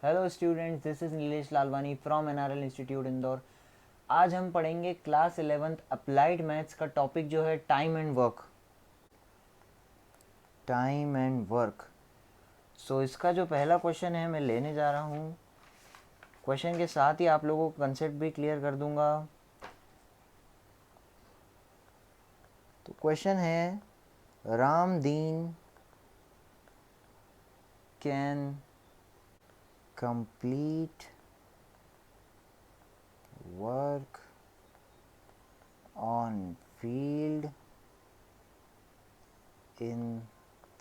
Hello students, this is Nilesh Lalwani from NRL institute Indore. आज हम पढ़ेंगे क्लास 11th अप्लाइड मैथ्स का टॉपिक जो है time and work. Time and work. So इसका जो पहला क्वेश्चन है मैं लेने जा रहा हूँ। क्वेश्चन के साथ ही आप लोगों को कंसेप्ट भी क्लियर कर दूंगा। तो क्वेश्चन है, Ramdeen can complete work on field in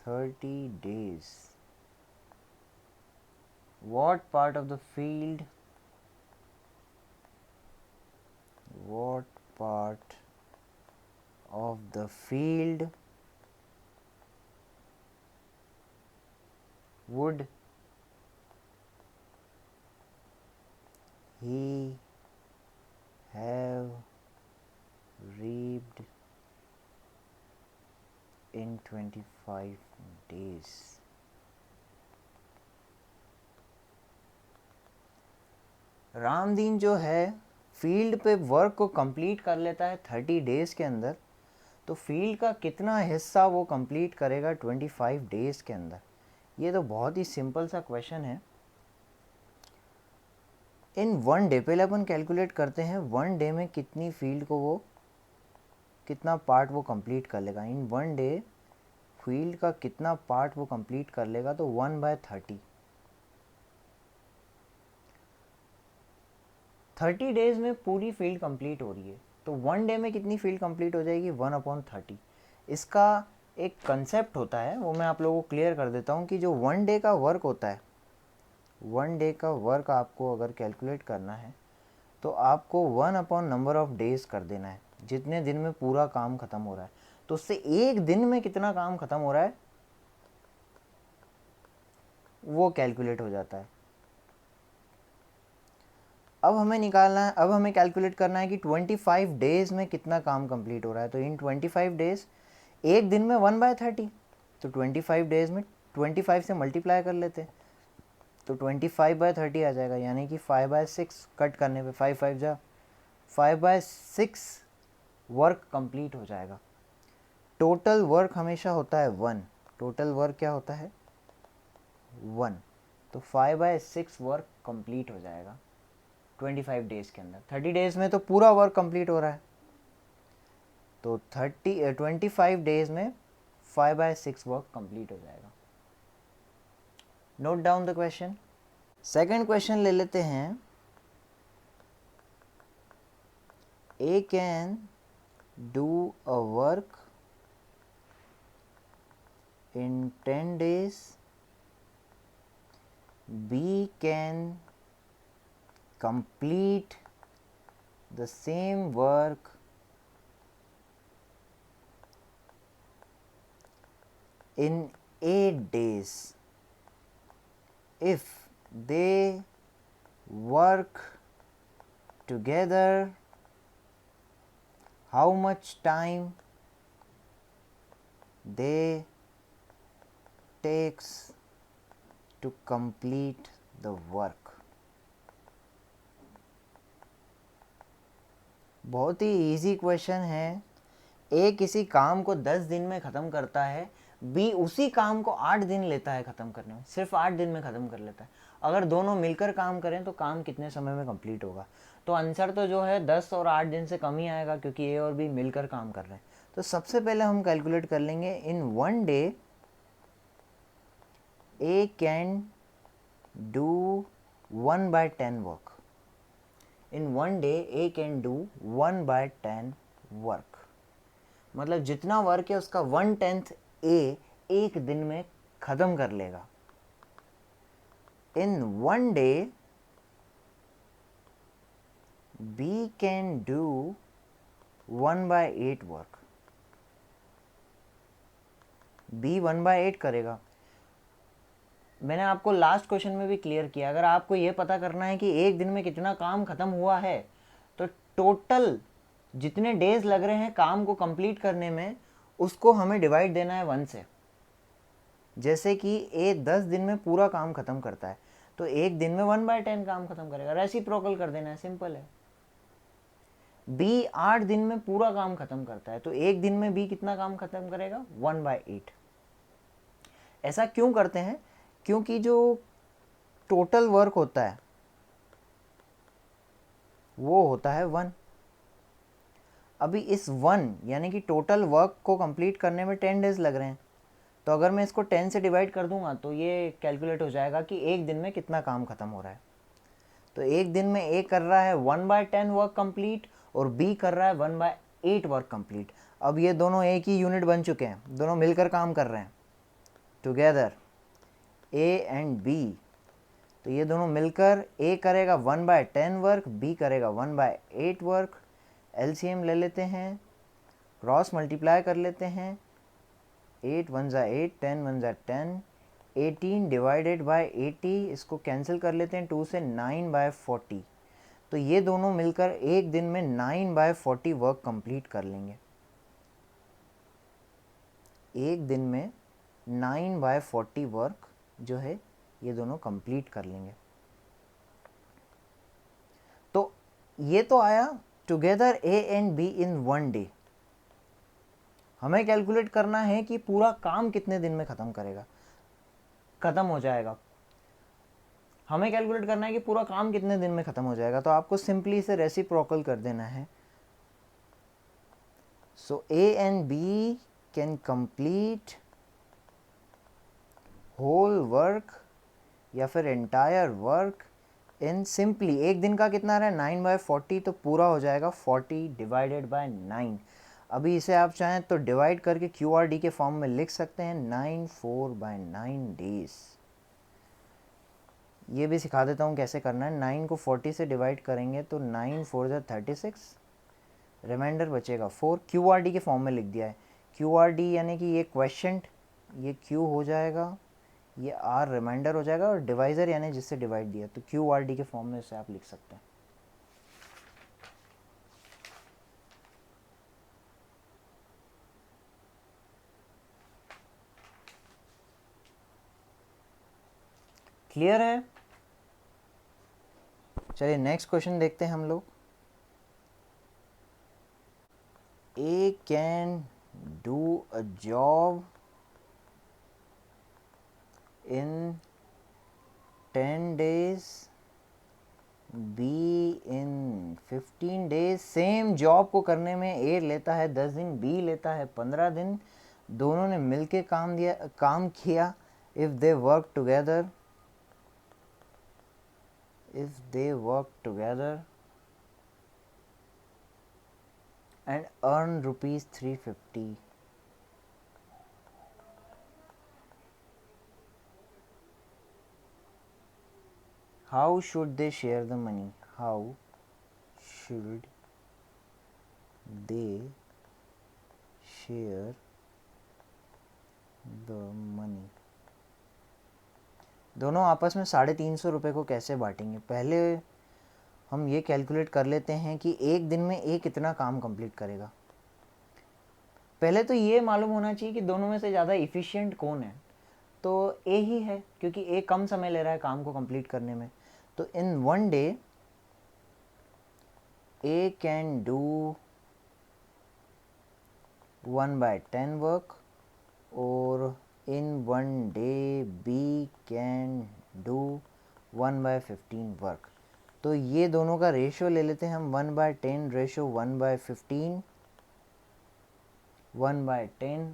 30 days. What part of the field? What part of the field would he have reaped in 25 days? Ramdeen जो है फील्ड पे वर्क को कंप्लीट कर लेता है 30 डेज़ के अंदर। तो फील्ड का कितना हिस्सा वो कंप्लीट करेगा 25 डेज़ के अंदर? ये तो बहुत ही सिंपल सा क्वेश्चन है। इन वन डे पहले अपन कैलकुलेट करते हैं, वन डे में कितनी फील्ड को वो कितना पार्ट वो कंप्लीट कर लेगा। इन वन डे फील्ड का कितना पार्ट वो कंप्लीट कर लेगा, तो 1/30। 30 डेज़ में पूरी फील्ड कंप्लीट हो रही है, तो वन डे में कितनी फील्ड कंप्लीट हो जाएगी? 1/30। इसका एक कंसेप्ट होता है, वो मैं आप लोगों को क्लियर कर देता हूँ कि जो वन डे का वर्क होता है, वन डे का वर्क आपको अगर कैलकुलेट करना है तो आपको 1/नंबर ऑफ डेज़ कर देना है, जितने दिन में पूरा काम ख़त्म हो रहा है। तो उससे एक दिन में कितना काम ख़त्म हो रहा है वो कैलकुलेट हो जाता है। अब हमें निकालना है, अब हमें कैलकुलेट करना है कि 25 डेज़ में कितना काम कंप्लीट हो रहा है। तो इन 25 डेज़, एक दिन में 1/30, तो 25 डेज़ में 25 से मल्टीप्लाई कर लेते हैं, तो 25/30 आ जाएगा, यानी कि 5/6 कट करने पे 5 5 जा 5/6 वर्क कंप्लीट हो जाएगा। टोटल वर्क हमेशा होता है 1। टोटल वर्क क्या होता है? 1। तो 5/6 वर्क कंप्लीट हो जाएगा 25 डेज़ के अंदर। 30 डेज़ में तो पूरा वर्क कंप्लीट हो रहा है, तो 25 डेज़ में 5/6 वर्क कंप्लीट हो जाएगा। Note down the question. Second question ले लेते हैं। A can do a work in 10 days, B can complete the same work in 8 days if they work together. How much time they takes to complete the work? बहुत ही easy question है। ए किसी काम को 10 दिन में ख़त्म करता है, बी उसी काम को 8 दिन लेता है ख़त्म करने में, सिर्फ 8 दिन में ख़त्म कर लेता है। अगर दोनों मिलकर काम करें तो काम कितने समय में कंप्लीट होगा? तो आंसर तो जो है 10 और 8 दिन से कम ही आएगा, क्योंकि ए और बी मिलकर काम कर रहे हैं। तो सबसे पहले हम कैलकुलेट कर लेंगे, इन one day A can do 1/10 work. In one day A can do 1/10 work, मतलब जितना वर्क है उसका 1/10 ए एक दिन में ख़त्म कर लेगा। In one day B can do 1/8 work. B 1/8 करेगा। मैंने आपको लास्ट क्वेश्चन में भी क्लियर किया, अगर आपको ये पता करना है कि एक दिन में कितना काम ख़त्म हुआ है, तो टोटल जितने डेज लग रहे हैं काम को कंप्लीट करने में, उसको हमें डिवाइड देना है 1 से। जैसे कि ए 10 दिन में पूरा काम ख़त्म करता है, तो एक दिन में 1/10 काम खत्म करेगा, रेसिप्रोकल कर देना है, सिंपल है। बी 8 दिन में पूरा काम खत्म करता है, तो एक दिन में बी कितना काम खत्म करेगा, 1/8। ऐसा क्यों करते हैं, क्योंकि जो टोटल वर्क होता है वो होता है 1। अभी इस 1 यानी कि टोटल वर्क को कंप्लीट करने में 10 डेज लग रहे हैं, तो अगर मैं इसको 10 से डिवाइड कर दूंगा तो ये कैलकुलेट हो जाएगा कि एक दिन में कितना काम खत्म हो रहा है। तो एक दिन में ए कर रहा है 1/10 वर्क कंप्लीट और बी कर रहा है 1/8 वर्क कंप्लीट। अब ये दोनों एक ही यूनिट बन चुके हैं, दोनों मिलकर काम कर रहे हैं टुगेदर, ए एंड बी। तो ये दोनों मिलकर ए करेगा 1/10 वर्क, बी करेगा 1/8 वर्क। एलसीएम ले लेते हैं, क्रॉस मल्टीप्लाई कर लेते हैं, 8 1 ज़ा 8, 10 1 ज़ा 10, 18 डिवाइडेड बाय 80, इसको कैंसिल कर लेते हैं 2 से, 9/40। तो ये दोनों मिलकर एक दिन में 9/40 वर्क कंप्लीट कर लेंगे। एक दिन में 9/40 वर्क जो है ये दोनों कंप्लीट कर लेंगे। तो ये तो आया together A and be in 1 day. हमें कैलकुलेट करना है कि पूरा काम कितने दिन में खत्म हो जाएगा। हमें कैलकुलेट करना है कि पूरा काम कितने दिन में खत्म हो जाएगा, तो आपको सिंपली इसे रेसिप्रोकल कर देना है। So A and B can complete whole work या फिर एंटायर वर्क इन सिंपली, एक दिन का कितना रहा है 9/40, तो पूरा हो जाएगा 40 डिवाइडेड बाय 9। अभी इसे आप चाहें तो डिवाइड करके QRD के फॉर्म में लिख सकते हैं, 94/9 डेज। ये भी सिखा देता हूँ कैसे करना है। 9 को 40 से डिवाइड करेंगे तो 9 4 ज़ा 36, रिमाइंडर बचेगा 4। QRD के फॉर्म में लिख दिया है। QRD यानी कि ये क्वेश्चंट, ये Q हो जाएगा, ये R रिमाइंडर हो जाएगा, और डिवाइज़र यानी जिससे डिवाइड दिया, तो QRD के फॉर्म में इसे आप लिख सकते हैं। क्लियर है? चलिए नेक्स्ट क्वेश्चन देखते हैं हम लोग। A can do a job in 10 days, B in 15 days। Same job को करने में ए लेता है 10 दिन, बी लेता है 15 दिन। दोनों ने मिलके काम किया। If they work together and earn rupees 350, how should they share the money? How should they share the money? दोनों आपस में 350 रुपये को कैसे बांटेंगे? पहले हम ये कैलकुलेट कर लेते हैं कि एक दिन में ए कितना काम कंप्लीट करेगा। पहले तो ये मालूम होना चाहिए कि दोनों में से ज़्यादा इफ़िशिएंट कौन है, तो ए ही है, क्योंकि ए कम समय ले रहा है काम को कंप्लीट करने में। तो in 1 day A can do 1/10 work, और in 1 day B can do 1/15 work. तो ये दोनों का रेशियो ले लेते हैं हम, 1/10 रेशियो 1/15, 1/10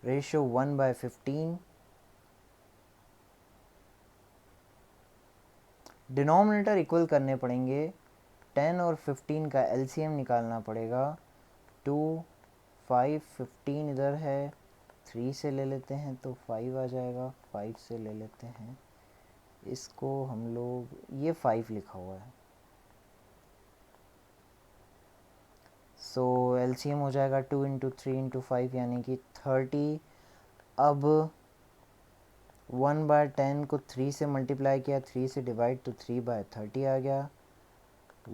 रेशियो 1/15। डिनोमिनेटर इक्वल करने पड़ेंगे, 10 और 15 का एलसीएम निकालना पड़ेगा। 2 5 15 इधर है, 3 से ले लेते हैं तो 5 आ जाएगा, 5 से ले लेते हैं इसको हम लोग, ये 5 लिखा हुआ है, सो एलसीएम हो जाएगा 2 × 3 × 5 यानी कि 30। अब 1/10 को 3 से मल्टीप्लाई किया, 3 से डिवाइड, तो 3/30 आ गया।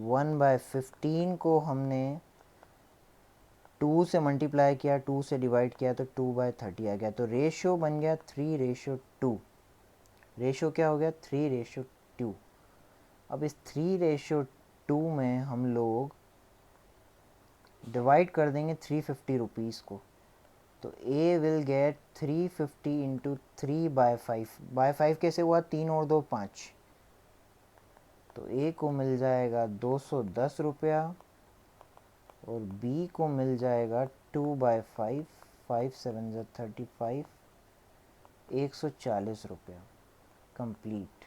1/15 को हमने 2 से मल्टीप्लाई किया, 2 से डिवाइड किया, तो 2/30 आ गया। तो रेशियो बन गया 3:2। रेशियो क्या हो गया? 3:2। 2। अब इस 3:2 में हम लोग डिवाइड कर देंगे 350 रुपीज़ को, तो ए विल गेट 350 इंटू 3/5 कैसे हुआ, 3 और 2 5, तो ए को मिल जाएगा 210 रुपया और बी को मिल जाएगा 2/5, 5 7 35, 140 रुपया। कंप्लीट।